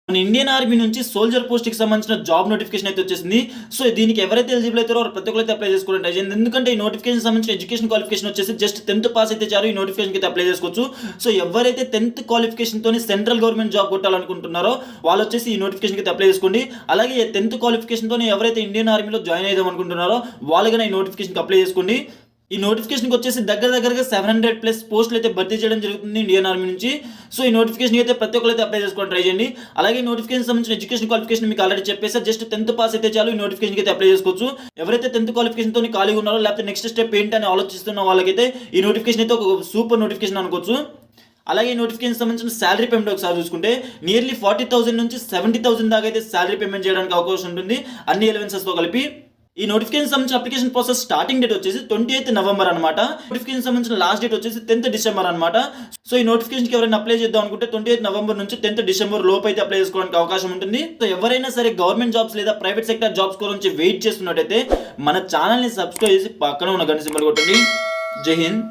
మన Indian army నుంచి soldier పోస్ట్కి సంబంధించిన జాబ్ నోటిఫికేషన్ అయితే వచ్చేసింది. సో దీనికి ఎవరైతే ఎలిజిబుల్ అవుతారో వారు ప్రతి ఒక్కరైతే అప్లై చేసుకోవడం ట్రై చేయండి. ఎందుకంటే ఈ నోటిఫికేషన్ సంబంధించిన ఎడ్యుకేషన్ క్వాలిఫికేషన్ వచ్చేసి జస్ట్ 10th పాస్ అయితే చాలు ఈ నోటిఫికేషన్కి అయితే అప్లై చేసుకోవచ్చు. సో ఎవరైతే 10th క్వాలిఫికేషన్తో సెంట్రల్ గవర్నమెంట్ జాబ్ కొట్టాలనుకుంటున్నారో వాళ్ళు వచ్చేసి ఈ నోటిఫికేషన్కి అయితే అప్లై చేసుకోండి. అలాగే 10th క్వాలిఫికేషన్తో ఎవరైతే ఇండియన్ ఆర్మీలో జాయిన్ అయిదాం అనుకుంటున్నారో వాళ్ళగా ఈ నోటిఫికేషన్కి అప్లై చేసుకోండి. ఈ నోటిఫికేషన్కి వచ్చేసి దగ్గరగా 700+ పోస్టులు అయితే భర్తీ చేయడం జరుగుతుంది ఇండియన్ ఆర్మీ నుంచి. సో ఈ నోటిఫికేషన్ అయితే ప్రతి ఒక్కరు అయితే అప్లై చేసుకోవడం ట్రై చేయండి. అలాగే నోటిఫికేషన్ సంబంధించిన ఎడ్యుకేషన్ క్వాలిఫికేషన్ మీకు ఆల్రెడీ చెప్పేసి జస్ట్ 10th పాస్ అయితే చాలు ఈ నోటిఫికేషన్కి అయితే అప్లై చేసుకోవచ్చు. ఎవరైతే 10th క్వాలిఫికేషన్తో ఖాళీగా ఉన్నారో లేకపోతే నెక్స్ట్ స్టెప్ ఏంటి అని ఆలోచిస్తున్న వాళ్ళకైతే ఈ నోటిఫికేషన్ అయితే ఒక సూపర్ నోటిఫికేషన్ అనుకోవచ్చు. అలాగే ఈ నోటిఫికేషన్ సంబంధించిన శాలరీ పేమెంట్ ఒకసారి చూసుకుంటే నియర్లీ 40,000 నుంచి 70,000 దాకా అయితే శాలరీ పేమెంట్ చేయడానికి అవకాశం ఉంటుంది అన్ని ఎలివెన్సెస్తో కలిపి. ఈ నోటిఫికేషన్ సంబంధించిన అప్లికేషన్ ప్రాసెస్ స్టార్టింగ్ డేట్ వచ్చేసి 28th నవంబర్ అనమాట. నోటిఫికేషన్ సంబంధించిన లాస్ట్ డేట్ వచ్చేసి 10th డిసెంబర్ అనమాట. సో ఈ నోటిఫికేషన్కి ఎవరైనా అప్లై చేద్దాం అనుకుంటే 28th నవంబర్ నుంచి 10th డిసెంబర్ లోపు అయితే అప్లై చేసుకోవడానికి అవకాశం ఉంటుంది. సో ఎవరైనా సరే గవర్నమెంట్ జాబ్స్ లేదా ప్రైవేట్ సెక్టర్ జాబ్స్ గురించి వెయిట్ చేస్తున్నట్టయితే మన ఛానల్ని సబ్స్క్రైబ్ చేసి పక్కన ఉన్న గంట సింబల్ కొట్టండి. జై హింద్.